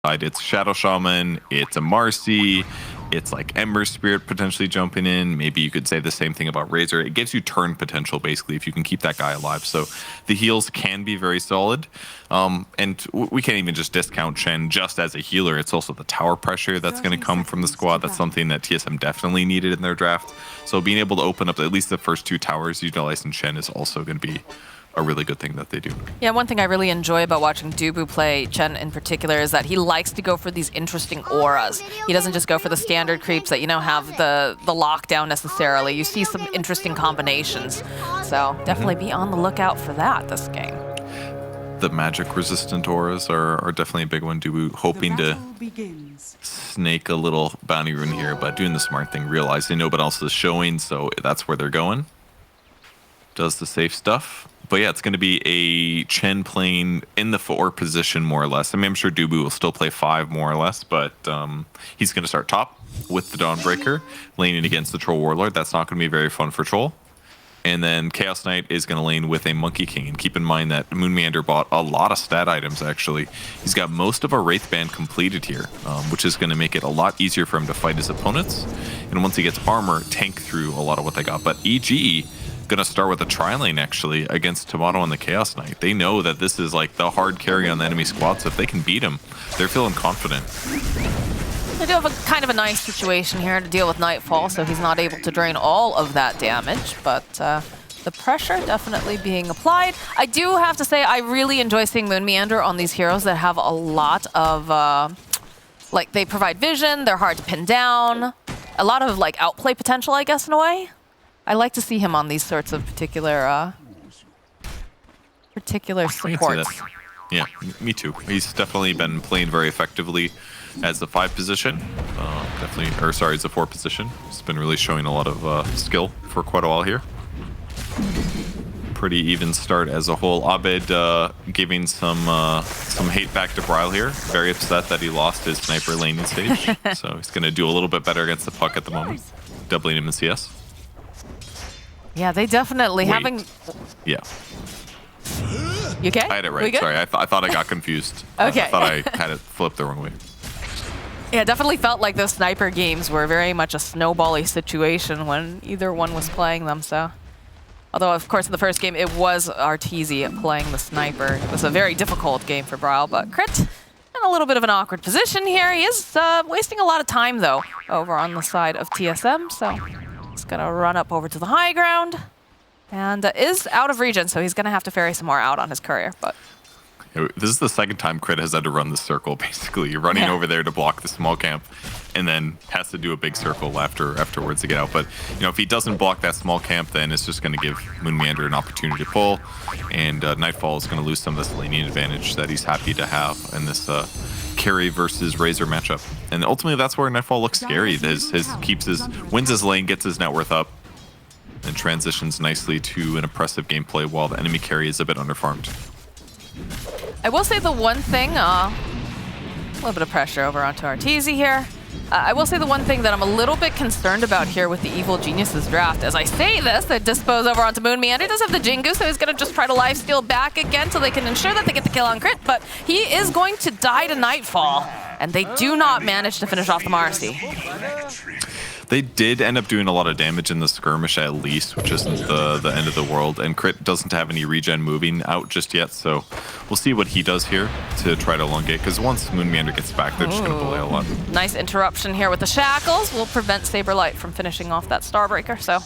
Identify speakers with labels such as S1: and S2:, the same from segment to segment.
S1: It's Shadow Shaman, it's a Marcy, it's like Ember Spirit potentially jumping in. Maybe you could say the same thing about Razor. It gives you turn potential, basically, if you can keep that guy alive. So the heals can be very solid. And we can't even just discount Chen just as a healer. It's also the tower pressure that's going to come from the squad. That's something that TSM definitely needed in their draft. So being able to open up at least the first 2 towers utilizing Chen is also going to be a really good thing that they do.
S2: Yeah, one thing I really enjoy about watching Dubu play, Chen in particular, is that he likes to go for these interesting auras. He doesn't just go for the standard creeps that, you know, have the lockdown necessarily. You see some interesting combinations. So definitely be on the lookout for that this game.
S1: The magic resistant auras are definitely a big one. Dubu hoping to snake a little bounty rune here, but doing the smart thing, realizing nobody else is showing, so that's where they're going. Does the safe stuff. But yeah, it's going to be a Chen playing in the 4 position, more or less. I mean, I'm sure Dubu will still play 5, more or less, but he's going to start top with the Dawnbreaker, laning against the Troll Warlord. That's not going to be very fun for Troll. And then Chaos Knight is going to lane with a Monkey King. And keep in mind that Moon Meander bought a lot of stat items, actually. He's got most of a Wraith Band completed here, which is going to make it a lot easier for him to fight his opponents. And once he gets armor, tank through a lot of what they got. But EG gonna start with a tri-lane actually against Tomato and the Chaos Knight. They know that this is like the hard carry on the enemy squad, so if they can beat him, they're feeling confident.
S2: They do have a kind of a nice situation here to deal with Nightfall, so he's not able to drain all of that damage, but the pressure definitely being applied. I do have to say I really enjoy seeing Moon Meander on these heroes that have a lot of like they provide vision, they're hard to pin down, a lot of like outplay potential, I guess, in a way. I like to see him on these sorts of particular supports.
S1: Yeah, me too. He's definitely been playing very effectively as the 5 position. Definitely, or sorry, as the 4 position. He's been really showing a lot of skill for quite a while here. Pretty even start as a whole. Abed giving some hate back to Bryle here. Very upset that he lost his sniper laning stage. So he's going to do a little bit better against the puck at the moment, doubling him in CS.
S2: Yeah, they definitely having.
S1: Yeah.
S2: You okay?
S1: I had it right. Sorry, I thought I got confused.
S2: Okay.
S1: I thought I had it flipped the wrong way.
S2: Yeah, it definitely felt like those sniper games were very much a snowbally situation when either one was playing them. So, although of course in the first game it was Arteezy playing the sniper. It was a very difficult game for Bryle, but Crit in a little bit of an awkward position here. He is wasting a lot of time though over on the side of TSM. So. He's gonna run up over to the high ground and is out of region, so he's gonna have to ferry some more out on his courier. But
S1: this is the second time Crit has had to run the circle, basically. You're running over there to block the small camp and then has to do a big circle afterwards to get out. But you know, if he doesn't block that small camp, then it's just gonna give Moon Meander an opportunity to pull, and Nightfall is gonna lose some of this laning advantage that he's happy to have in this carry versus Razor matchup. And ultimately that's where Nightfall looks scary. Wins his lane, gets his net worth up, and transitions nicely to an impressive gameplay while the enemy carry is a bit underfarmed.
S2: I will say the one thing, a little bit of pressure over onto Arteezy here. I will say the one thing that I'm a little bit concerned about here with the Evil Geniuses draft. As I say this, they dispose over onto Moon Meander. Does have the Jingu, so he's going to just try to lifesteal back again so they can ensure that they get the kill on Crit. But he is going to die to Nightfall, and they do not manage to finish off the Marcy.
S1: They did end up doing a lot of damage in the skirmish at least, which isn't the end of the world. And Crit doesn't have any regen moving out just yet, so we'll see what he does here to try to elongate, because once Moon Meander gets back, they're just going to bully a lot.
S2: Nice interruption here with the shackles. Will prevent Saberlight from finishing off that Starbreaker, so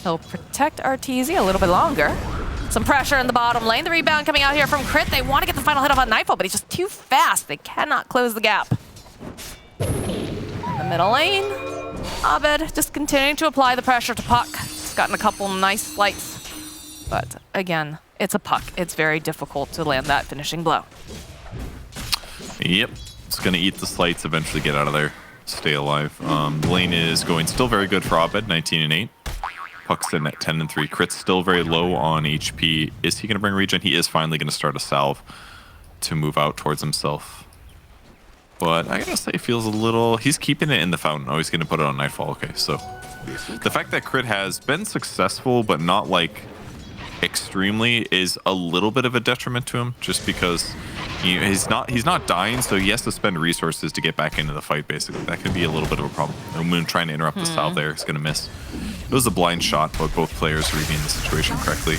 S2: he'll protect Arteezy a little bit longer. Some pressure in the bottom lane. The rebound coming out here from Crit. They want to get the final hit off on Nightfall, but he's just too fast. They cannot close the gap. In the middle lane, Abed just continuing to apply the pressure to Puck. He's gotten a couple nice flights, but again, it's a Puck. It's very difficult to land that finishing blow.
S1: Yep, it's going to eat the slights, eventually get out of there, stay alive. The lane is going still very good for Abed, 19 and 8. Puck's in at 10 and 3. Crit's still very low on HP. Is he going to bring regen? He is finally going to start a salve to move out towards himself. But I gotta say, it feels a little... He's keeping it in the fountain. Oh, he's gonna put it on Nightfall. Okay, so the fact that Crit has been successful, but not like extremely is a little bit of a detriment to him, just because he's not dying, so he has to spend resources to get back into the fight. Basically, that can be a little bit of a problem. Moon trying to interrupt the salve there is going to miss. It was a blind shot, but both players reading the situation correctly.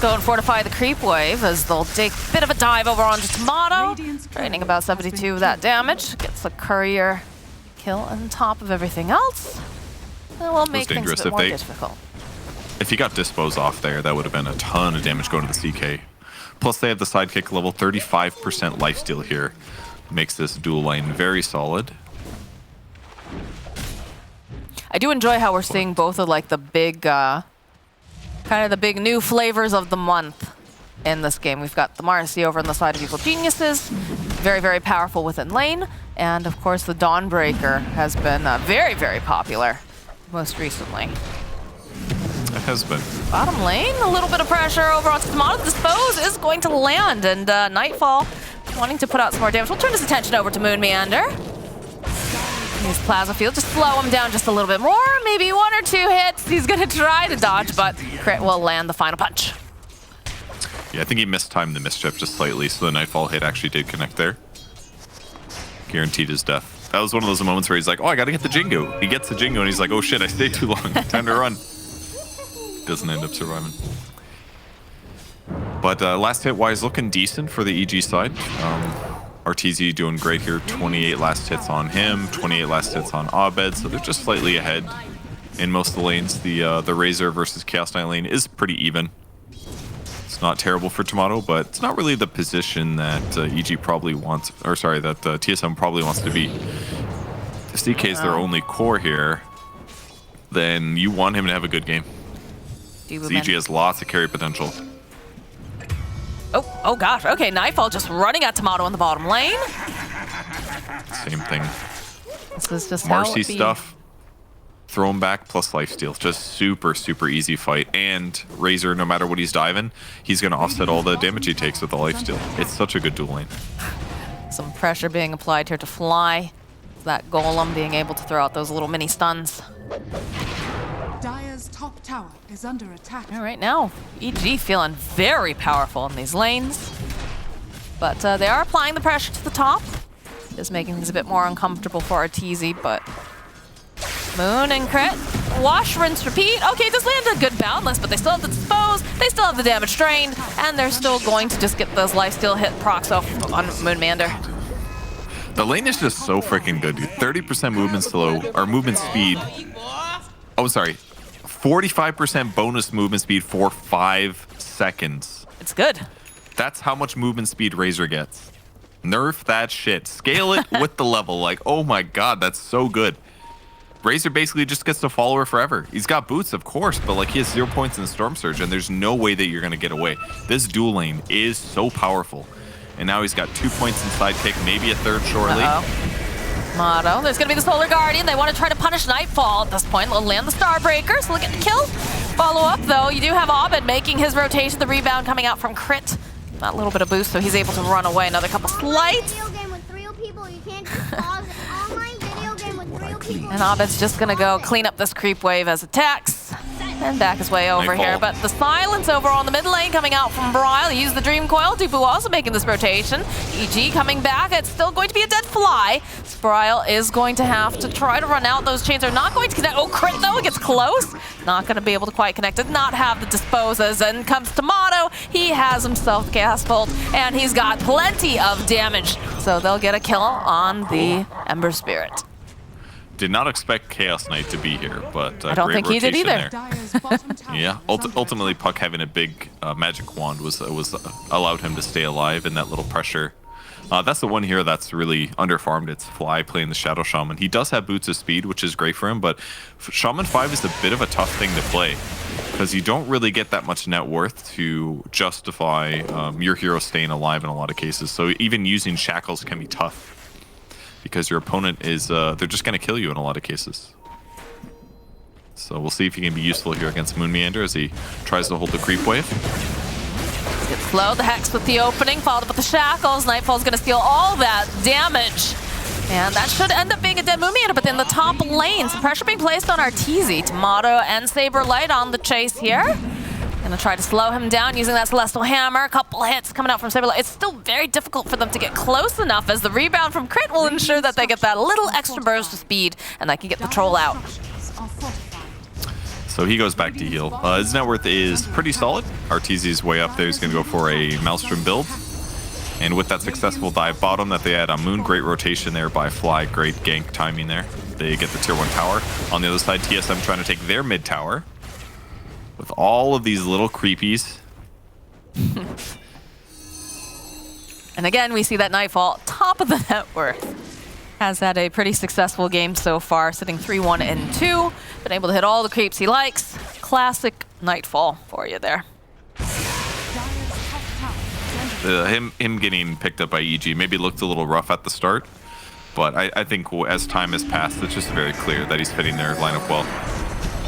S2: Go and fortify the creep wave as they'll take a bit of a dive over onto Tomato. Draining about 72 of that damage. Gets the courier kill on top of everything else. That will make things a bit more difficult.
S1: If he got dispos off there, that would have been a ton of damage going to the CK. Plus they have the sidekick level, 35% lifesteal here. Makes this dual lane very solid.
S2: I do enjoy how we're seeing both of like the big, kind of the big new flavors of the month in this game. We've got the Marcy over on the side of Evil Geniuses, very, very powerful within lane. And of course the Dawnbreaker has been very, very popular most recently.
S1: It has been.
S2: Bottom lane, a little bit of pressure over onto Tomato. The dispose is going to land, and Nightfall wanting to put out some more damage. We'll turn his attention over to Moon Meander. His Plaza Field, just slow him down just a little bit more. Maybe 1 or 2 hits. He's going to try to dodge, but Crit will land the final punch.
S1: Yeah, I think he mistimed the mischief just slightly, so the Nightfall hit actually did connect there. Guaranteed his death. That was one of those moments where he's like, oh, I got to get the Jingo. He gets the Jingo, and he's like, oh shit, I stayed too long. Time to run. Doesn't end up surviving. But last hit-wise, looking decent for the EG side. RTZ doing great here. 28 last hits on him, 28 last hits on Abed, so they're just slightly ahead in most of the lanes. The Razor versus Chaos Knight lane is pretty even. It's not terrible for Tomato, but it's not really the position that EG probably wants, or sorry, that TSM probably wants to be. If CK is their only core here, then you want him to have a good game. EG has lots of carry potential.
S2: Oh gosh. Okay, Nightfall just running at Tomato in the bottom lane.
S1: Same thing.
S2: This is just
S1: Marcy stuff. Throw him back plus lifesteal. Just super, super easy fight. And Razor, no matter what he's diving, he's going to offset all the damage he takes with the lifesteal. It's such a good dual lane.
S2: Some pressure being applied here to Fly. That Golem being able to throw out those little mini stuns.
S3: Dire's top tower is under attack.
S2: All right, now EG feeling very powerful in these lanes, but they are applying the pressure to the top, just making things a bit more uncomfortable for Arteezy. But Moon and Crit, wash, rinse, repeat. Okay, this landed a good boundless, but they still have the dispose, they still have the damage drained, and they're still going to just get those lifesteal hit procs off on Moon Mander.
S1: The lane is just so freaking good, dude. 30% movement slow, or movement speed. Oh, sorry. 45% bonus movement speed for 5 seconds.
S2: It's good.
S1: That's how much movement speed Razor gets. Nerf that shit. Scale it with the level. Like, oh my god, that's so good. Razor basically just gets to follow her forever. He's got boots, of course, but like he has 0 points in Storm Surge, and there's no way that you're going to get away. This dual lane is so powerful. And now he's got 2 points in sidekick, maybe a third shortly.
S2: Motto. There's going to be the Solar Guardian. They want to try to punish Nightfall at this point. They'll land the Starbreaker, so they'll get the kill. Follow up, though. You do have Abed making his rotation. The rebound coming out from Crit. That little bit of boost, so he's able to run away. Another couple slides. And Abed's just going to go clean up this creep wave as attacks. And back his way over here. But the silence over on the mid lane coming out from Brile. He used the Dream Coil. Dupu also making this rotation. EG coming back. It's still going to be a dead Fly. Brile is going to have to try to run out. Those chains are not going to connect. Oh, Crit though, it gets close. Not going to be able to quite connect. Did not have the disposes. And comes Tomato. He has himself Gas Bolt. And he's got plenty of damage. So they'll get a kill on the Ember Spirit.
S1: Did not expect Chaos Knight to be here, but
S2: I don't think he did either.
S1: Yeah, ultimately Puck having a big magic wand was allowed him to stay alive in that little pressure. That's the one here that's really underfarmed. It's Fly playing the Shadow Shaman. He does have boots of speed, which is great for him, but Shaman 5 is a bit of a tough thing to play because you don't really get that much net worth to justify your hero staying alive in a lot of cases. So even using shackles can be tough, because your opponent is, they're just going to kill you in a lot of cases. So we'll see if he can be useful here against Moon Meander as he tries to hold the creep wave.
S2: Gets slow, the Hex with the opening, followed up with the shackles. Nightfall's going to steal all that damage. And that should end up being a dead Moon Meander, but in the top lane, some pressure being placed on Arteezy. Tomato and Saberlight on the chase here. Gonna try to slow him down using that Celestial Hammer. A couple hits coming out from Saberlight. It's still very difficult for them to get close enough as the rebound from Crit will ensure that they get that little extra burst of speed and they can get the troll out.
S1: So he goes back to heal. His net worth is pretty solid. Arteezy's way up there. He's going to go for a Maelstrom build. And with that successful dive bottom that they had on Moon, great rotation there by Fly. Great gank timing there. They get the tier 1 tower. On the other side, TSM trying to take their mid tower. With all of these little creepies.
S2: And again, we see that Nightfall, top of the net worth. Has had a pretty successful game so far, sitting 3-1 and 2. Been able to hit all the creeps he likes. Classic Nightfall for you there.
S1: Him getting picked up by EG maybe looked a little rough at the start. But I think as time has passed, it's just very clear that he's fitting their lineup well.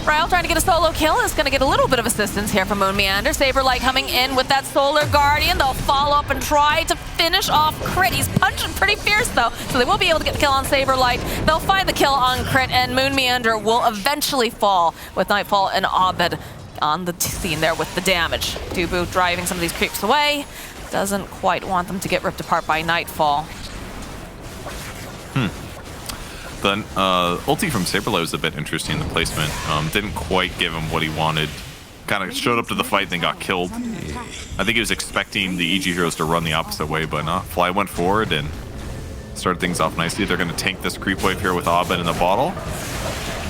S2: Ryle trying to get a solo kill is going to get a little bit of assistance here from Moon Meander. Saberlight coming in with that Solar Guardian. They'll follow up and try to finish off Crit. He's punching pretty fierce though, so they will be able to get the kill on Saberlight. They'll find the kill on Crit, and Moon Meander will eventually fall with Nightfall and Abed on the scene there with the damage. Dubu driving some of these creeps away. Doesn't quite want them to get ripped apart by Nightfall.
S1: The ulti from Saberlight was a bit interesting in the placement. Didn't quite give him what he wanted. Kind of showed up to the fight, then got killed. I think he was expecting the EG heroes to run the opposite way, but not. Fly went forward and started things off nicely. They're going to tank this creep wave here with Abed in the bottle.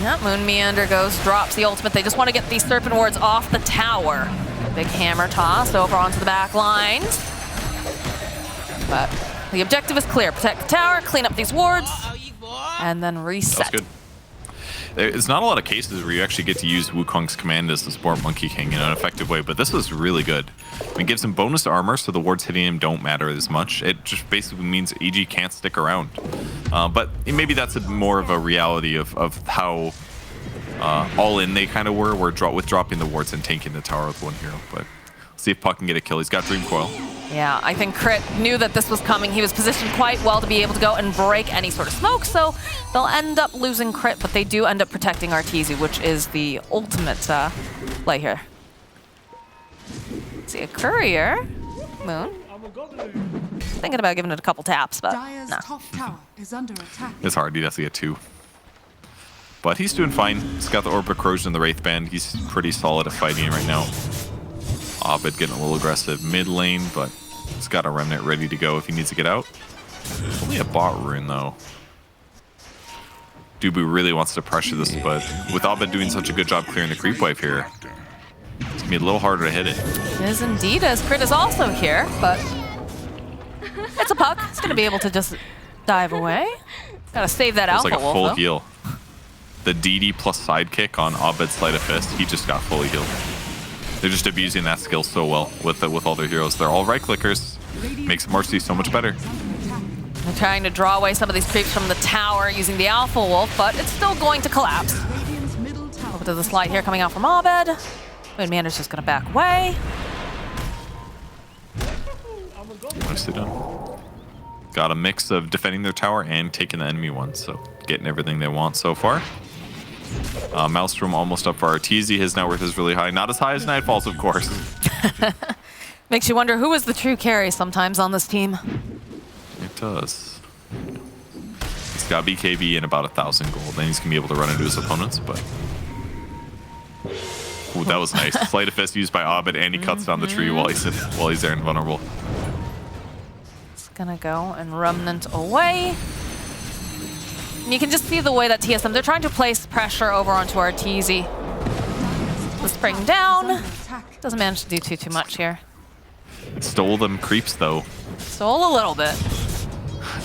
S2: Yeah, Moon Meander drops the ultimate. They just want to get these Serpent Wards off the tower. Big hammer toss over onto the back lines. But the objective is clear. Protect the tower, clean up these wards, and then reset.
S1: That's good. There's not a lot of cases where you actually get to use Wukong's command as the Sport Monkey King in an effective way, but this was really good. It gives him bonus armor, so the wards hitting him don't matter as much. It just basically means EG can't stick around. But maybe that's more of a reality of how all in they kind of were with dropping the wards and tanking the tower with one hero. But see if Puck can get a kill. He's got Dream Coil.
S2: Yeah, I think Crit knew that this was coming. He was positioned quite well to be able to go and break any sort of smoke, so they'll end up losing Crit, but they do end up protecting Arteezy, which is the ultimate play here. Let's see, a courier. Moon. Thinking about giving it a couple taps, but
S3: Dire's top tower is under attack.
S1: It's hard. He has to get 2. But he's doing fine. He's got the Orb Corrosion and the Wraith Band. He's pretty solid at fighting right now. Abed getting a little aggressive mid lane, but he's got a Remnant ready to go if he needs to get out. Only a bot rune though. Dubu really wants to pressure this, but with Abed doing such a good job clearing the creep wave here, it's gonna be a little harder to hit it.
S2: it is indeed, as Crit is also here, but it's a Puck. It's going to be able to just dive away. Gotta save that
S1: It's
S2: Alpha
S1: like a
S2: Wolf,
S1: full
S2: though.
S1: heal. The DD plus sidekick on Abed's Sleight of Fist, he just got fully healed. They're just abusing that skill so well with all their heroes. They're all right clickers. Makes Marcy so much better.
S2: They're trying to draw away some of these creeps from the tower using the Alpha Wolf, but it's still going to collapse. Over to the slide here coming out from Abed. Moon Meander's just going to back away.
S1: Nicely done. Got a mix of defending their tower and taking the enemy one, so getting everything they want so far. Maelstrom almost up for Arteezy. His net worth is really high. Not as high as Nightfall's, of course.
S2: Makes you wonder who is the true carry sometimes on this team.
S1: It does. He's got BKB and about 1,000 gold. Then he's going to be able to run into his opponents, but... Ooh, that was nice. Sleight of Fist used by Abed, and he cuts down the tree while he's there invulnerable.
S2: It's gonna go and Remnant away. And you can just see the way that TSM, they're trying to place pressure over onto Arteezy. The spring down. Doesn't manage to do too much here.
S1: Stole them creeps, though.
S2: Stole a little bit.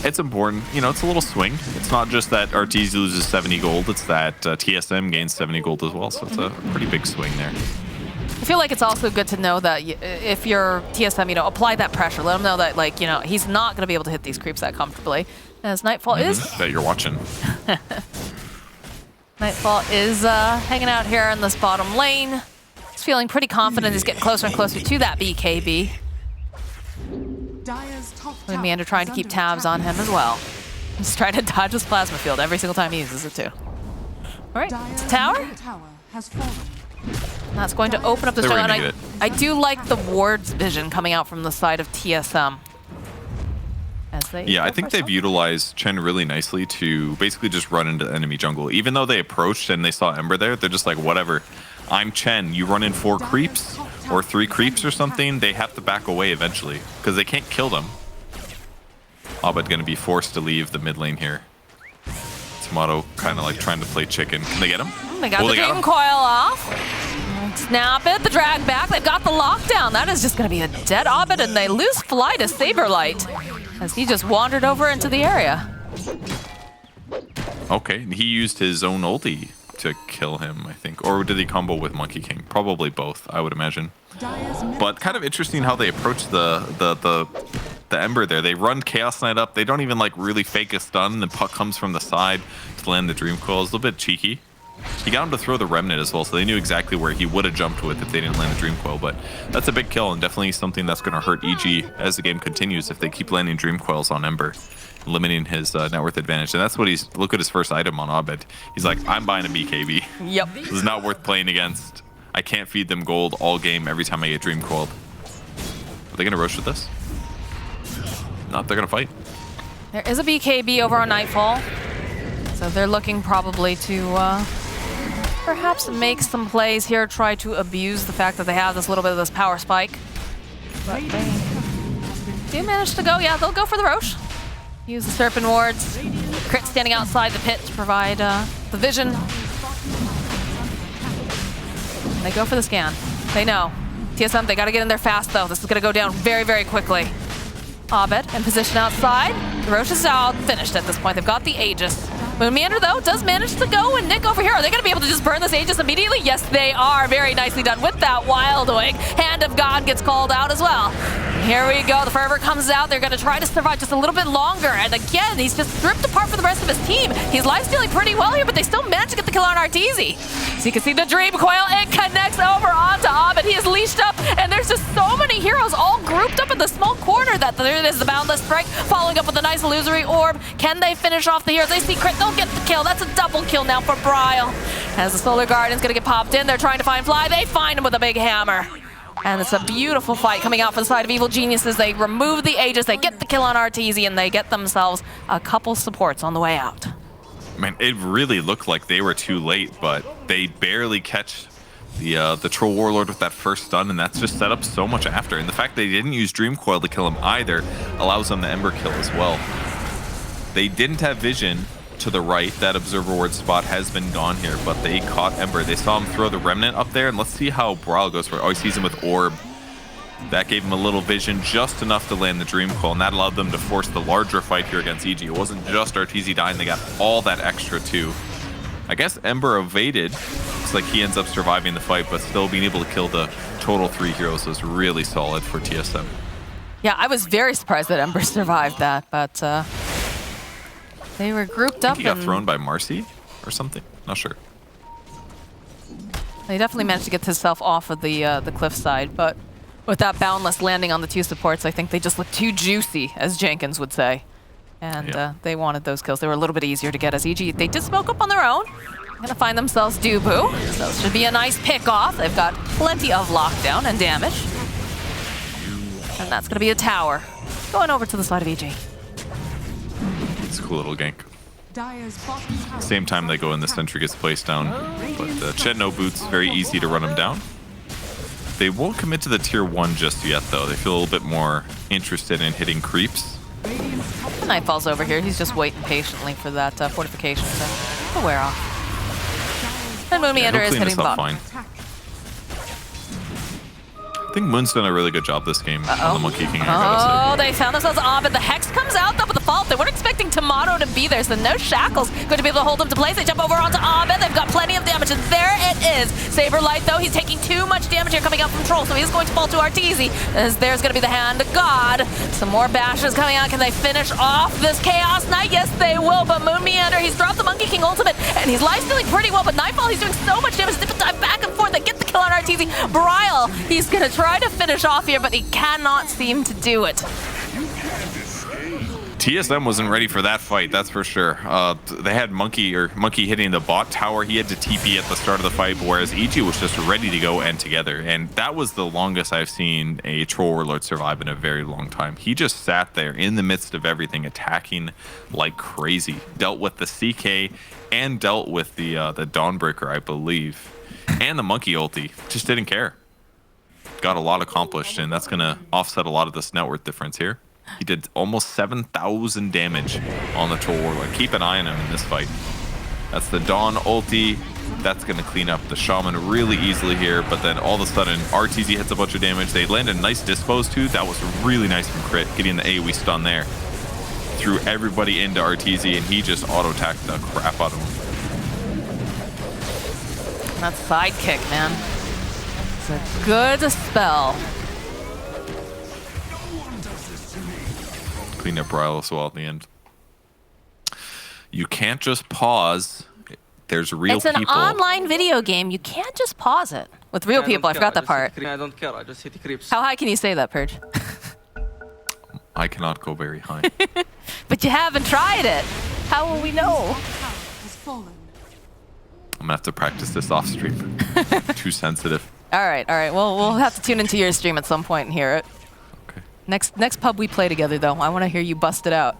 S1: It's important. You know, it's a little swing. It's not just that Arteezy loses 70 gold. It's that TSM gains 70 gold as well. So it's a pretty big swing there.
S2: I feel like it's also good to know that if you're TSM, apply that pressure. Let him know that, he's not going to be able to hit these creeps that comfortably. As Nightfall is...
S1: That you're watching.
S2: Nightfall is hanging out here in this bottom lane. He's feeling pretty confident. He's getting closer and closer to that BKB. Moon Meander trying to keep tabs on him as well. He's trying to dodge his plasma field every single time he uses it too. All right, it's a tower. That's going to open up the
S1: They're
S2: jungle.
S1: gonna
S2: And
S1: get
S2: I do like the ward's vision coming out from the side of TSM. As they
S1: Yeah, I
S2: go
S1: think
S2: for
S1: they've
S2: some-
S1: utilized Chen really nicely to basically just run into enemy jungle. Even though they approached and they saw Ember there, they're just like, whatever. I'm Chen. You run in 4 creeps or 3 creeps or something, they have to back away eventually because they can't kill them. Abed going to be forced to leave the mid lane here. Tomato kind of like trying to play chicken. Can they get him?
S2: They got
S1: Oh,
S2: the
S1: they got
S2: Dream
S1: him.
S2: Coil off. Snap it, the drag back. They've got the lockdown. That is just going to be a dead Abed, and they lose Fly to Saberlight as he just wandered over into the area.
S1: Okay, he used his own ulti to kill him, I think. Or did he combo with Monkey King? Probably both, I would imagine. But kind of interesting how they approach the Ember there. They run Chaos Knight up. They don't even like really fake a stun. The puck comes from the side to land the Dream Coil. It's a little bit cheeky. He got him to throw the Remnant as well, so they knew exactly where he would have jumped with if they didn't land the Dream Coil. But that's a big kill and definitely something that's going to hurt EG as the game continues if they keep landing Dream Coils on Ember, limiting his net worth advantage. And that's what he's, look at his first item on Abed. He's like, I'm buying a BKB.
S2: Yep.
S1: This is not worth playing against. I can't feed them gold all game every time I get Dream Coiled. Are they going to rush with this? No, they're going to fight.
S2: There is a BKB over on Nightfall. So they're looking probably to perhaps make some plays here, try to abuse the fact that they have this little bit of this power spike. But they do manage to go. Yeah, they'll go for the Roche. Use the Serpent Wards. Crit standing outside the pit to provide the vision. They go for the scan. They know. TSM, they got to get in there fast, though. This is going to go down very, very quickly. Abed in position outside. The Roche is out. Finished at this point. They've got the Aegis. Moon Meander, though, does manage to go, and Nick over here, are they going to be able to just burn this Aegis immediately? Yes, they are. Very nicely done with that Wild Wing. Hand of God gets called out as well. Here we go. The Fervor comes out. They're going to try to survive just a little bit longer. And again, he's just stripped apart from the rest of his team. He's lifestealing pretty well here, but they still manage to get the kill on Arteezy. So you can see the Dream Coil. It connects over onto Abed. He is leashed up, and there's just so many heroes all grouped up in the small corner that there is the Boundless Strike, following up with a nice illusory orb. Can they finish off the heroes? They see Crit. They'll get the kill. That's a double kill now for Bryle. As the Solar Guardian's going to get popped in, they're trying to find Fly. They find him with a big hammer. And it's a beautiful fight coming out for the side of Evil Geniuses. They remove the Aegis, they get the kill on Arteezy, and they get themselves a couple supports on the way out.
S1: Man, it really looked like they were too late, but they barely catch the Troll Warlord with that first stun, and that's just set up so much after. And the fact they didn't use Dream Coil to kill him either allows them the Ember kill as well. They didn't have vision to the right. That Observer Ward spot has been gone here, but they caught Ember. They saw him throw the Remnant up there, and let's see how Brawl goes for it. Oh, he sees him with Orb. That gave him a little vision, just enough to land the Dream Coil, and that allowed them to force the larger fight here against EG. It wasn't just Arteezy dying, they got all that extra too. I guess Ember evaded. Looks like he ends up surviving the fight, but still being able to kill the total 3 heroes was really solid for TSM.
S2: Yeah, I was very surprised that Ember survived that, but they were grouped up.
S1: He got thrown by Marcy or something. Not sure.
S2: They definitely managed to get himself off of the cliffside, but with that Boundless landing on the 2 supports, I think they just looked too juicy, as Jenkins would say. And they wanted those kills. They were a little bit easier to get as EG. They did smoke up on their own. Gonna find themselves Dubu. So it should be a nice pick off. They've got plenty of lockdown and damage. And that's gonna be a tower. Going over to the side of EG.
S1: It's a cool little gank.
S3: Dire's bottom tower
S1: Same time they go in, the sentry gets placed down. But Chen no boots, very easy to run him down. They won't commit to the tier 1 just yet, though. They feel a little bit more interested in hitting creeps.
S2: The Nightfall's over here. He's just waiting patiently for that fortification to wear off. And Moon Meander is hitting the bottom.
S3: attack.
S1: I think Moon's done a really good job this game on the Monkey King. I gotta
S2: Oh, they found themselves on, but the Hex comes out though with the fault. They weren't expecting Tomato to be there, so no shackles going to be able to hold them to place. They jump over onto Abed. They've got plenty of damage, and there it is. Saberlight, though, he's taking too much damage here coming out from Troll, so he's going to fall to Arteezy, as there's going to be the Hand of God. Some more bashes coming out. Can they finish off this Chaos Knight? Yes, they will, but Moon Meander, he's dropped the Monkey King ultimate, and he's lifestealing pretty well, but Nightfall, he's doing so much damage. They dive back and forth. They get the kill on Arteezy. Bryle, he's going to try to finish off here, but he cannot seem to do it.
S1: TSM wasn't ready for that fight, that's for sure. They had Monkey hitting the bot tower. He had to TP at the start of the fight, whereas EG was just ready to go end together. And that was the longest I've seen a Troll Warlord survive in a very long time. He just sat there in the midst of everything, attacking like crazy. Dealt with the CK and dealt with the Dawnbreaker, I believe. And the Monkey ulti. Just didn't care. Got a lot accomplished, and that's going to offset a lot of this net worth difference here. He did almost 7,000 damage on the Troll Warlord. Keep an eye on him in this fight. That's the Dawn ulti. That's going to clean up the Shaman really easily here, but then all of a sudden, RTZ hits a bunch of damage. They land a nice dispose too. That was really nice from Crit, getting the AoE stun there. Threw everybody into RTZ, and he just auto-attacked the crap out of him.
S2: That sidekick, man. It's a good spell.
S1: Cleaned up Ryle as well at the end. You can't just pause. There's real people.
S2: It's an online video game. You can't just pause it. With real people, I forgot that part.
S4: I don't care, I just hit creeps.
S2: How high can you say that, Purge?
S1: I cannot go very high.
S2: But you haven't tried it. How will we know?
S3: Has fallen.
S1: I'm gonna have to practice this off stream. Too sensitive.
S2: All right. We'll have to tune into your stream at some point and hear it.
S1: Okay.
S2: Next pub we play together, though, I want to hear you bust it out.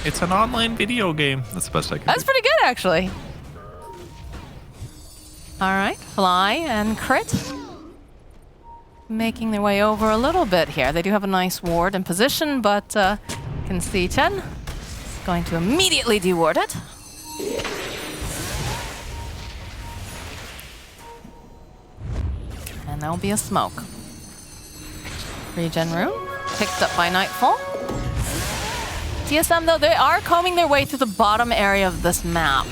S1: It's an online video game. That's the best I can
S2: That's
S1: do.
S2: pretty good, actually. All right, Fly and Crit. Making their way over a little bit here. They do have a nice ward in position, but can see Chen is going to immediately deward it. And there'll be a smoke. Regen room picked up by Nightfall. TSM, though, they are combing their way through the bottom area of this map.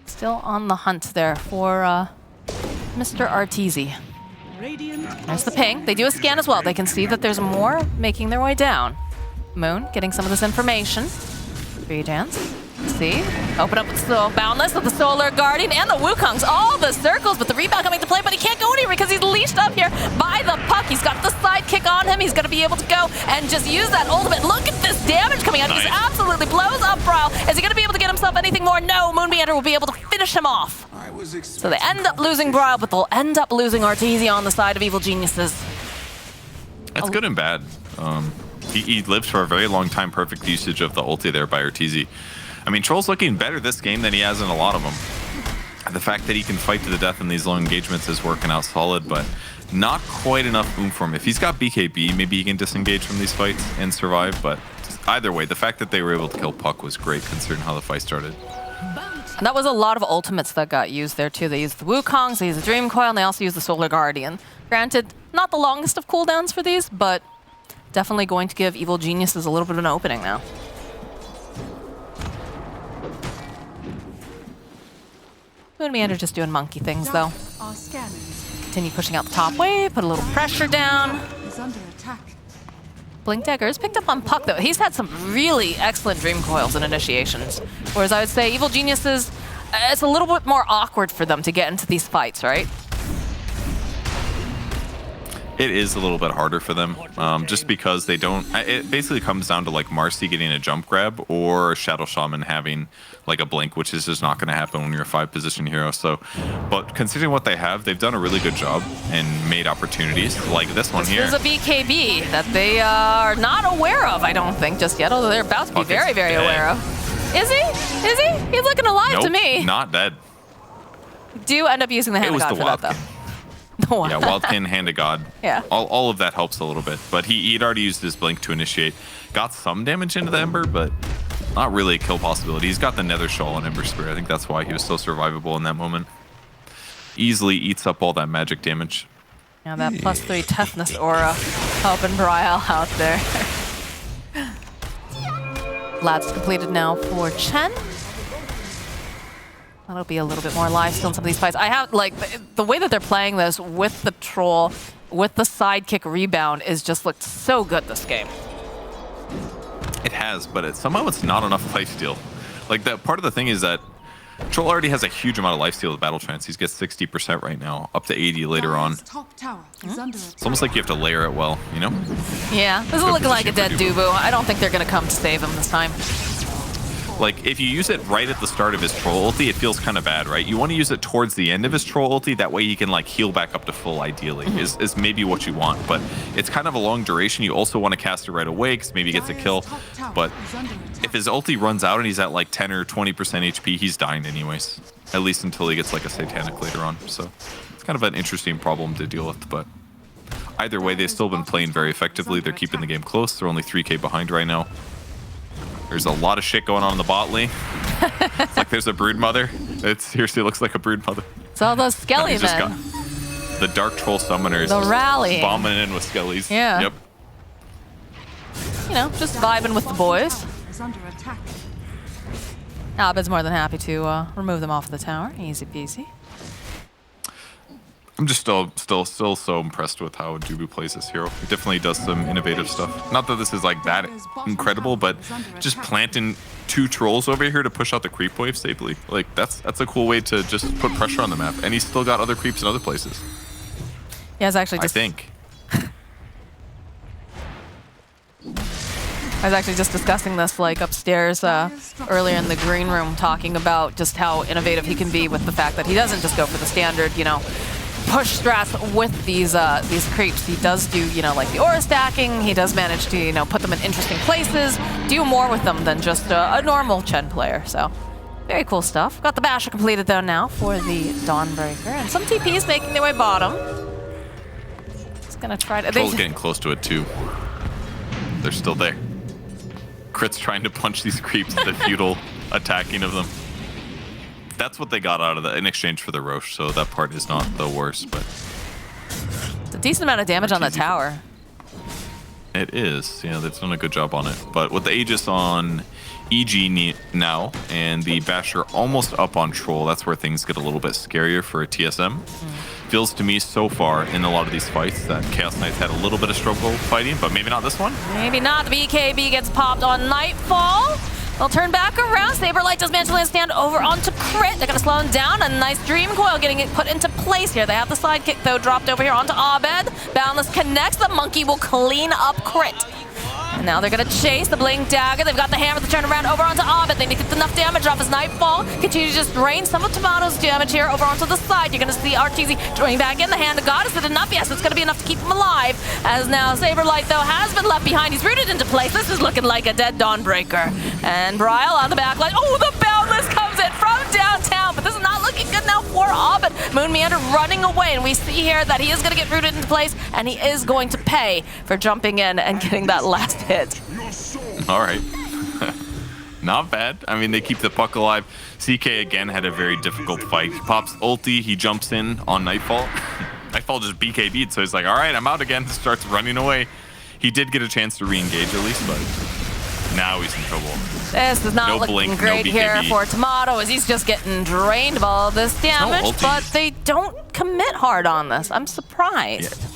S2: Still on the hunt there for Mr. Arteezy. There's the ping. They do a scan as well. They can see that there's more making their way down. Moon getting some of this information. Rejans. See? Open up with Boundless with the Solar Guardian and the Wukongs. All the circles, but the rebound coming to play, but he can't go anywhere because he's leashed up here by the puck. He's got the sidekick on him. He's going to be able to go and just use that ultimate. Look at this damage coming out. Nice. He just absolutely blows up Brawl. Is he going to be able to get himself anything more? No. Moonbeater will be able to finish him off. So they end up losing Brawl, but they'll end up losing Arteezy on the side of Evil Geniuses.
S1: That's good and bad. He lived for a very long time. Perfect usage of the ulti there by Arteezy. I mean, Troll's looking better this game than he has in a lot of them. The fact that he can fight to the death in these long engagements is working out solid, but not quite enough oomph for him. If he's got BKB, maybe he can disengage from these fights and survive, but either way, the fact that they were able to kill Puck was great considering how the fight started.
S2: And that was a lot of ultimates that got used there too. They used the Wukongs, they used the Dream Coil, and they also used the Solar Guardian. Granted, not the longest of cooldowns for these, but definitely going to give Evil Geniuses a little bit of an opening now. Moonmeander just doing monkey things, though. Continue pushing out the top wave, put a little pressure down.
S3: Is under attack.
S2: Blink Dagger's picked up on Puck, though. He's had some really excellent Dream Coils and initiations. Whereas I would say Evil Geniuses, it's a little bit more awkward for them to get into these fights, right?
S1: It is a little bit harder for them, just because they don't. It basically comes down to like Marcy getting a jump grab or Shadow Shaman having like a blink, which is just not going to happen when you're a 5-position hero. So, but considering what they have, they've done a really good job and made opportunities like this one here.
S2: There's a BKB that they are not aware of, I don't think, just yet, although they're about to be very, very aware of. Is he? Is he? He's looking alive to me.
S1: Not dead.
S2: Do end up using the Hand of God for that, though.
S1: Yeah, Wildkin, Hand of God.
S2: Yeah.
S1: All of that helps a little bit. But he'd already used his blink to initiate. Got some damage into the Ember, but not really a kill possibility. He's got the Nether Shawl on Ember Spear. I think that's why he was so survivable in that moment. Easily eats up all that magic damage.
S2: Yeah, that +3 toughness aura helping Brial out there. Labs completed now for Chen. That'll be a little bit more live still in some of these fights. I have, like, the way that they're playing this with the Troll, with the sidekick rebound, is just looked so good this game.
S1: It has, but somehow it's not enough lifesteal. Like, that part of the thing is that Troll already has a huge amount of lifesteal with Battle Trance. He gets 60% right now, up to 80 later on.
S3: Dire's top tower is under attack.
S1: It's almost like you have to layer it well, you know?
S2: Yeah, this is looking like a dead Dubu. I don't think they're going to come to save him this time.
S1: Like, if you use it right at the start of his troll ulti, it feels kind of bad, right? You want to use it towards the end of his troll ulti, that way he can, like, heal back up to full, ideally, is maybe what you want. But it's kind of a long duration. You also want to cast it right away, because maybe he gets a kill. But if his ulti runs out and he's at, like, 10 or 20% HP, he's dying anyways. At least until he gets, like, a Satanic later on. So it's kind of an interesting problem to deal with, but either way, they've still been playing very effectively. They're keeping the game close. They're only 3k behind right now. There's a lot of shit going on in the bot lane. It's like there's a brood mother. It seriously looks like a brood mother.
S2: It's all those skelly
S1: Just
S2: men.
S1: got the Dark Troll Summoners.
S2: The
S1: just
S2: rally.
S1: bombing in with skellies.
S2: Yeah.
S1: Yep.
S2: You know, just vibing with the boys.
S3: Is under attack.
S2: Abed's more than happy to remove them off the tower. Easy peasy.
S1: I'm just still so impressed with how Dubu plays this hero. He definitely does some innovative stuff. Not that this is like that incredible, but just planting 2 trolls over here to push out the creep wave safely. Like that's a cool way to just put pressure on the map. And he's still got other creeps in other places.
S2: Yeah, it's actually just...
S1: I think.
S2: I was actually just discussing this like upstairs earlier in the green room, talking about just how innovative he can be with the fact that he doesn't just go for the standard, you know, push strats with these creeps. He does do, you know, like the aura stacking. He does manage to, you know, put them in interesting places, do more with them than just a normal Chen player. So very cool stuff. Got the Basher completed though now for the Dawnbreaker, and some TPs making their way bottom. Just gonna try to...
S1: Troll's getting close to it too. They're still there. Crit's trying to punch these creeps, the futile attacking of them. That's what they got out of that in exchange for the Roche, so that part is not the worst, but...
S2: It's a decent amount of damage on the tower.
S1: It is. Yeah, they've done a good job on it. But with the Aegis on EG now, and the Basher almost up on Troll, that's where things get a little bit scarier for a TSM. Feels to me so far in a lot of these fights that Chaos Knight's had a little bit of struggle fighting, but maybe not this one.
S2: Maybe not. The BKB gets popped on Nightfall. They'll turn back around. Saberlight does manage to land stand over onto Crit. They're going to slow him down. A nice Dream Coil getting it put into place here. They have the sidekick, though, dropped over here onto Abed. Boundless connects. The Monkey will clean up Crit. And now they're going to chase the Blink Dagger. They've got the Hammer to turn around over onto Abed. They need to get enough damage off as Nightfall. Continue to just drain some of Tomato's damage here over onto the side. You're going to see RTZ joining back in the Hand of God. Is it enough? Yes, it's going to be enough to keep him alive. As now Saberlight, though, has been left behind. He's rooted into place. This is looking like a dead Dawnbreaker. And Bryle on the back line. Oh, the Boundless comes in from downtown. But this is not looking good now for Abed. Moon Meander running away. And we see here that he is going to get rooted into place. And he is going to pay for jumping in and getting that last hit.
S1: All right. Not bad. I mean, they keep the puck alive. CK again had a very difficult fight. He pops ulti. He jumps in on Nightfall. Nightfall just BKB'd, so he's like, all right, I'm out again. Starts running away. He did get a chance to re-engage at least, but now he's in trouble.
S2: This is not
S1: No
S2: looking
S1: blink,
S2: great
S1: no
S2: here
S1: BKB.
S2: for Tomato, as he's just getting drained of all this damage,
S1: ulti.
S2: but they don't commit hard on this. I'm surprised.
S1: Yeah.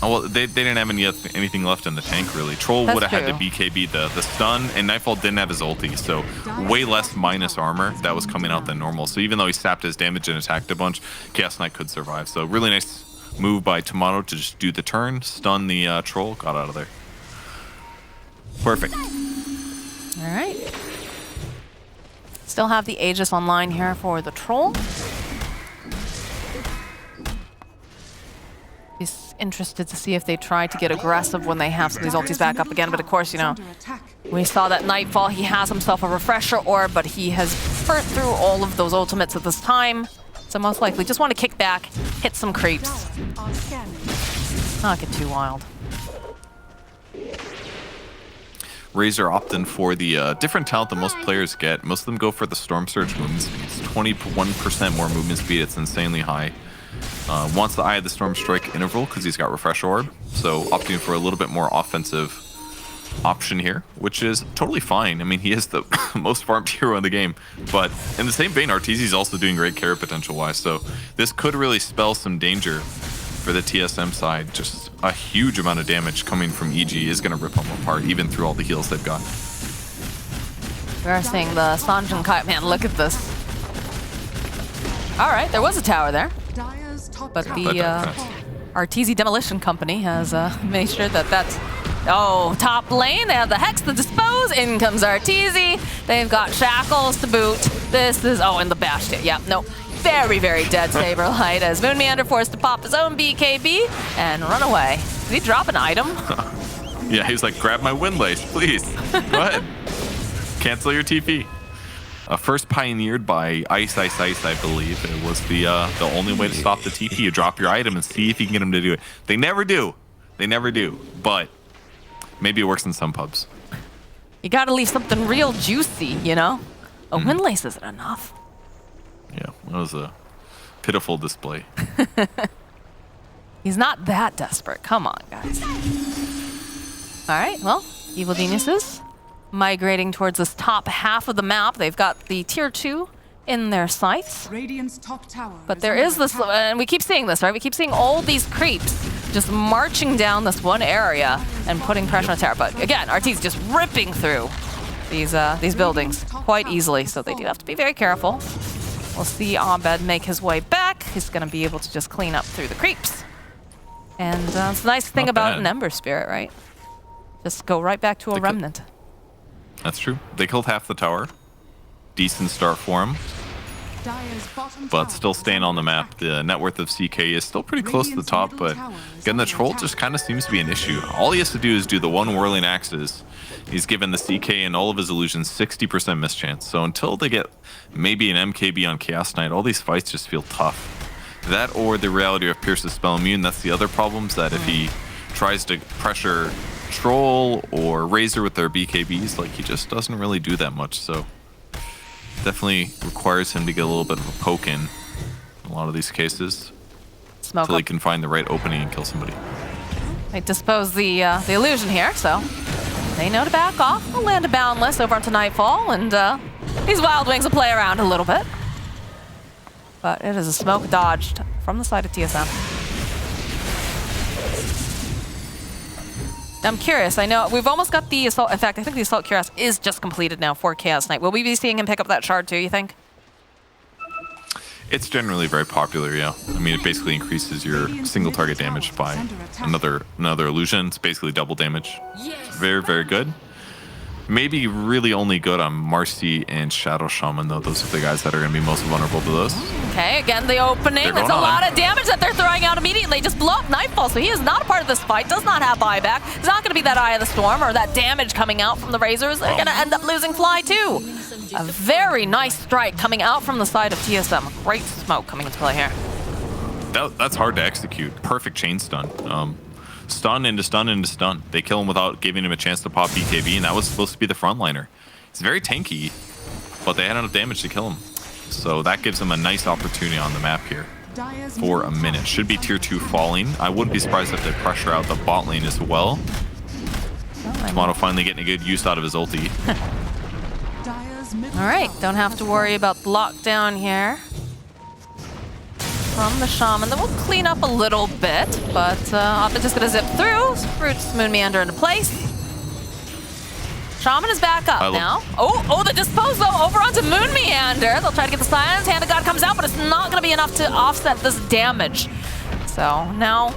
S1: Oh, well, they didn't have anything left in the tank, really. Troll
S2: That's
S1: would have had to
S2: true.
S1: BKB the stun, and Nightfall didn't have his ulti, so way less minus armor that was coming out than normal. So even though he sapped his damage and attacked a bunch, Chaos Knight could survive. So really nice move by Tomato to just do the turn, stun the Troll, got out of there. Perfect.
S2: All right. Still have the Aegis online here for the Troll. He's interested to see if they try to get aggressive when they have some of these ultis back up again. But of course, you know, we saw that Nightfall, he has himself a refresher orb, but he has burnt through all of those ultimates at this time. So most likely just want to kick back, hit some creeps. Not get too wild.
S1: Razor opting for the different talent that most players get. Most of them go for the Storm Surge movement speed. It's 21% more movement speed. It's insanely high. Wants the Eye of the Storm Strike interval because he's got Refresh Orb. So opting for a little bit more offensive option here, which is totally fine. I mean, he is the most farmed hero in the game. But in the same vein, Arteezy is also doing great carry potential-wise. So this could really spell some danger for the TSM side. Just a huge amount of damage coming from EG is going to rip them apart, even through all the heals they've got.
S2: We are seeing the Sanjin Kite. Man, look at this. All right, there was a tower there,
S3: Dire's top
S2: but
S3: tower
S2: the
S1: But,
S2: Arteezy Demolition Company has made sure that that's... Oh, top lane, they have the Hex to dispose. In comes Arteezy. They've got Shackles to boot. This is... Oh, and the Bash. Yeah, no. Very, very dead Saberlight as Moon Meander forced to pop his own BKB and run away. Did he drop an item?
S1: Yeah, he's like, grab my windlace, please. Go ahead. Cancel your TP. First pioneered by Ice, I believe. It was the only way to stop the TP. You drop your item and see if you can get him to do it. They never do. They never do. But maybe it works in some pubs.
S2: You gotta leave something real juicy, you know? A windlace isn't enough.
S1: Yeah, that was a pitiful display.
S2: He's not that desperate. Come on, guys. All right, well, Evil Geniuses migrating towards this top half of the map. They've got the tier 2 in their sights.
S3: Radiant's top tower
S2: But there is this, and we keep seeing this, right? We keep seeing all these creeps just marching down this one area and putting pressure on the tower. But again, Arteezy's just ripping through these buildings quite easily, so they do have to be very careful. We'll see Abed make his way back. He's going to be able to just clean up through the creeps. And it's a nice thing
S1: Not
S2: about
S1: bad.
S2: an Ember Spirit, right? Just go right back to a Remnant.
S1: That's true. They killed half the tower. Decent start for him.
S3: Dire's bottom
S1: But
S3: tower
S1: still
S3: is
S1: staying on the
S3: under
S1: map.
S3: attack.
S1: The net worth of CK is still pretty close to the top, but again, the troll just kind of seems to be an issue. All he has to do is do the one whirling axes. He's given the CK and all of his illusions 60% mischance. So until they get maybe an MKB on Chaos Knight, all these fights just feel tough. That or the reality of Pierce's spell immune, that's the other problems, that if he tries to pressure Troll or Razor with their BKBs, like, he just doesn't really do that much. So definitely requires him to get a little bit of a poke in a lot of these cases
S2: Smoke
S1: until he
S2: up.
S1: can find the right opening and kill somebody.
S2: They dispose the illusion here, so they know to back off. They'll land a Boundless over onto Nightfall, and these Wild Wings will play around a little bit. But it is a smoke dodged from the side of TSM. I'm curious. I know we've almost got the Assault. In fact, I think the Assault Cuirass is just completed now for Chaos Knight. Will we be seeing him pick up that shard too, you think?
S1: It's generally very popular, yeah. I mean, it basically increases your single target damage by another illusion. It's basically double damage. It's very, very good. Maybe really only good on Marcy and Shadow Shaman, though. Those are the guys that are going to be most vulnerable to those.
S2: Okay, again, the opening.
S1: They're
S2: That's a
S1: going
S2: lot
S1: on.
S2: of damage that they're throwing out immediately. Just blow up Nightfall, so he is not a part of this fight, does not have buyback. He's not going to be that Eye of the Storm or that damage coming out from the Razors. They're going to end up losing Fly, too. A very nice strike coming out from the side of TSM. Great smoke coming into play here.
S1: That's hard to execute. Perfect chain stun. Stun into stun into stun. They kill him without giving him a chance to pop BKB, and that was supposed to be the frontliner. He's very tanky, but they had enough damage to kill him. So that gives him a nice opportunity on the map here
S3: Dire's
S1: for a
S3: middle
S1: minute.
S3: tower
S1: Should be
S3: is
S1: tier
S3: under
S1: 2
S3: attack.
S1: falling. I wouldn't be surprised if they pressure out the bot lane as well. Tomato finally getting a good use out of his ulti.
S3: Dire's middle
S2: All right,
S3: tower
S2: don't have to
S3: has
S2: worry
S3: fallen.
S2: about the lockdown here from the Shaman. Then we'll clean up a little bit, but Oppa just gonna zip through, roots Moon Meander into place. Shaman is back up now. Oh, the dispose though over onto Moon Meander. They'll try to get the silence. Hand of God comes out, but it's not gonna be enough to offset this damage. So now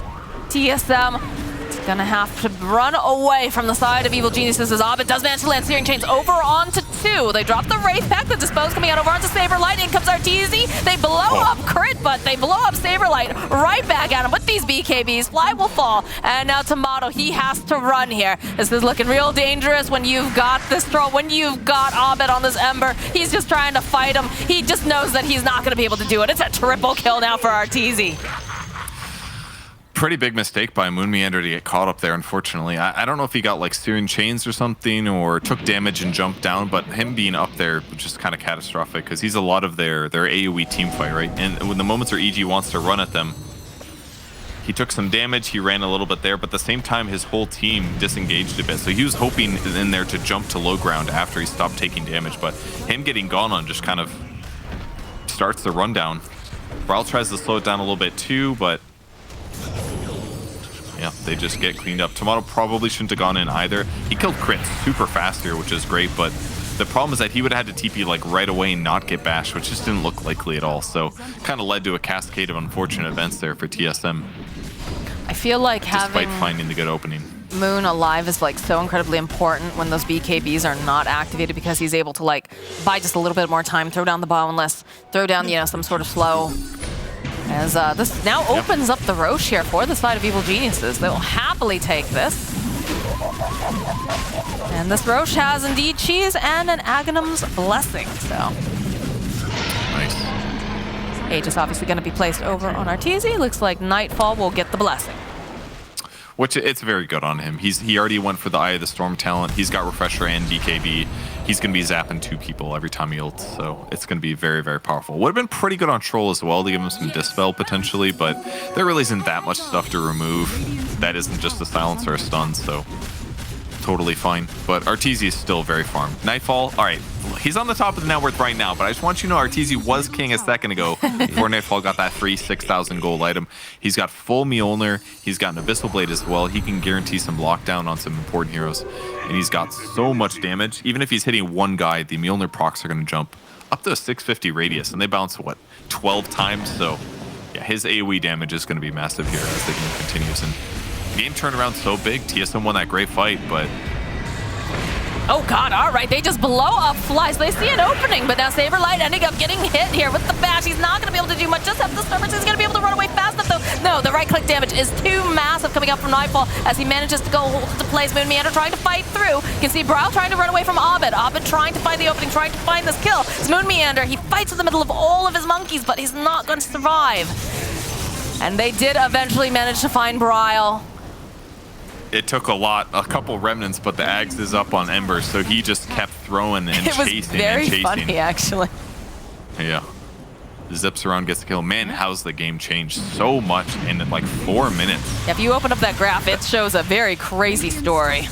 S2: TSM is gonna have to run away from the side of Evil Geniuses as Abed does manage to land Searing Chains over onto 2. They drop the Wraith Pack, the dispose coming out over onto Saberlight. In comes Arteezy. They blow up Crit, but they blow up Saberlight right back at him with these BKBs. Fly will fall. And now Tomato, he has to run here. This is looking real dangerous when you've got this troll, when you've got Abed on this Ember. He's just trying to fight him. He just knows that he's not gonna be able to do it. It's a triple kill now for Arteezy.
S1: Pretty big mistake by Moon Meander to get caught up there, unfortunately. I don't know if he got like Searing Chains or something or took damage and jumped down, but him being up there was just kind of catastrophic because he's a lot of their AoE team fight, right? And when the moments where EG wants to run at them, he took some damage, he ran a little bit there, but at the same time his whole team disengaged a bit. So he was hoping in there to jump to low ground after he stopped taking damage, but him getting gone on just kind of starts the rundown. Brawl tries to slow it down a little bit too, but yeah, they just get cleaned up. Tomato probably shouldn't have gone in either. He killed Crit super fast here, which is great, but The problem is that he would have had to TP like right away and not get bashed, which just didn't look likely at all. So kind of led to a cascade of unfortunate events there for TSM.
S2: I feel like
S1: Despite
S2: having
S1: finding the good opening.
S2: Moon alive is like so incredibly important when those BKBs are not activated, because he's able to like buy just a little bit more time, throw down the boundless, throw down, you know, some sort of slow. As this now opens up the Roche here for the side of Evil Geniuses. They will happily take this. And this Roche has indeed cheese and an Aghanim's Blessing, so.
S1: Nice.
S2: Aegis obviously going to be placed over on Arteezy. Looks like Nightfall will get the Blessing.
S1: Which it's very good on him. He already went for the Eye of the Storm talent. He's got Refresher and BKB. He's going to be zapping 2 people every time he ults, so it's going to be very, very powerful. Would have been pretty good on Troll as well to give him some Dispel potentially, but there really isn't that much stuff to remove. That isn't just a silence or a stun, so totally fine. But Arteezy is still very farmed. Nightfall, all right, he's on the top of the net worth right now, but I just want you to know Arteezy was king a second ago before Nightfall got that free 6,000 gold item. He's got full Mjolnir, he's got an Abyssal Blade as well. He can guarantee some lockdown on some important heroes, and he's got so much damage. Even if he's hitting one guy, the Mjolnir procs are going to jump up to a 650 radius, and they bounce, what, 12 times? So yeah, his AoE damage is going to be massive here as the game continues. And game turnaround so big. TSM won that great fight, but
S2: Oh god, all right, they just blow up Flies. They see an opening, but now Saberlight ending up getting hit here with the bash. He's not gonna be able to do much. Just have the Starburst. He's gonna be able to run away fast enough though. No, the right click damage is too massive coming up from Nightfall as he manages to go hold it to place. Moon Meander trying to fight through. You can see Brawl trying to run away from Abed. Abed trying to find the opening, trying to find this kill. It's Moon Meander. He fights in the middle of all of his monkeys, but he's not going to survive. And they did eventually manage to find Brawl.
S1: it took a couple remnants, but the Ags is up on Ember, so he just kept throwing and
S2: it was
S1: chasing
S2: very
S1: and chasing.
S2: funny, actually.
S1: Yeah. Zips around, gets the kill. Man, how's the game changed so much in like 4 minutes?
S2: If you open up that graph, it shows a very crazy story.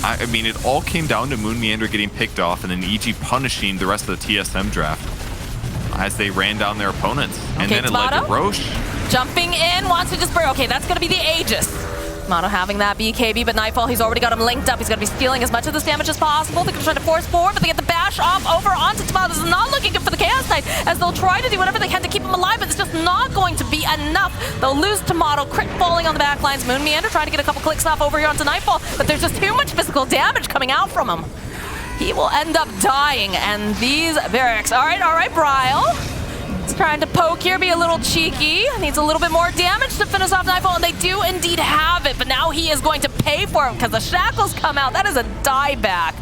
S1: I mean, it all came down to Moon Meander getting picked off and then EG punishing the rest of the TSM draft as they ran down their opponents. And then it led to Roche.
S2: Jumping in, wants to just break. Okay, that's going to be the Aegis. Mono having that BKB, but Nightfall, he's already got him linked up. He's going to be stealing as much of this damage as possible. They're going to try to force forward, but they get the bash off over onto Tomato. This is not looking good for the Chaos Knight, as they'll try to do whatever they can to keep him alive, but it's just not going to be enough. They'll lose Tomato, crit falling on the back lines. Moon Meander trying to get a couple clicks off over here onto Nightfall, but there's just too much physical damage coming out from him. He will end up dying, and these barracks. All right, Bryle. He's trying to poke here, be a little cheeky. Needs a little bit more damage to finish off Nightfall, and they do indeed have it, but now he is going to pay for it because the shackles come out. That is a dieback,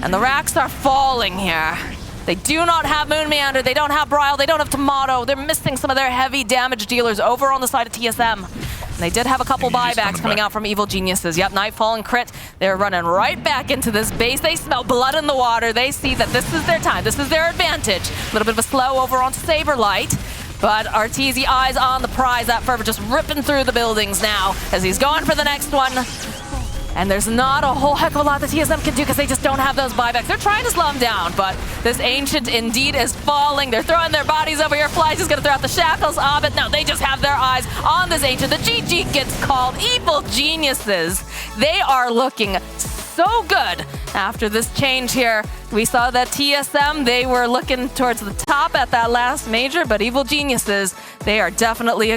S2: and the racks are falling here. They do not have Moon Meander, they don't have Bryle, they don't have Tomato. They're missing some of their heavy damage dealers over on the side of TSM. And they did have a couple buybacks coming out from Evil Geniuses. Yep, Nightfall and Crit, they're running right back into this base. They smell blood in the water. They see that this is their time, this is their advantage. A little bit of a slow over onto Saberlight. But Arteezy eyes on the prize. That Fervor just ripping through the buildings now as he's going for the next one. And there's not a whole heck of a lot that TSM can do because they just don't have those buybacks. They're trying to slow him down, but this Ancient indeed is falling. They're throwing their bodies over here. Flies is going to throw out the shackles. But no, they just have their eyes on this Ancient. The GG gets called. Evil Geniuses. They are looking so good after this change here. We saw that TSM, they were looking towards the top at that last major, but Evil Geniuses, they are definitely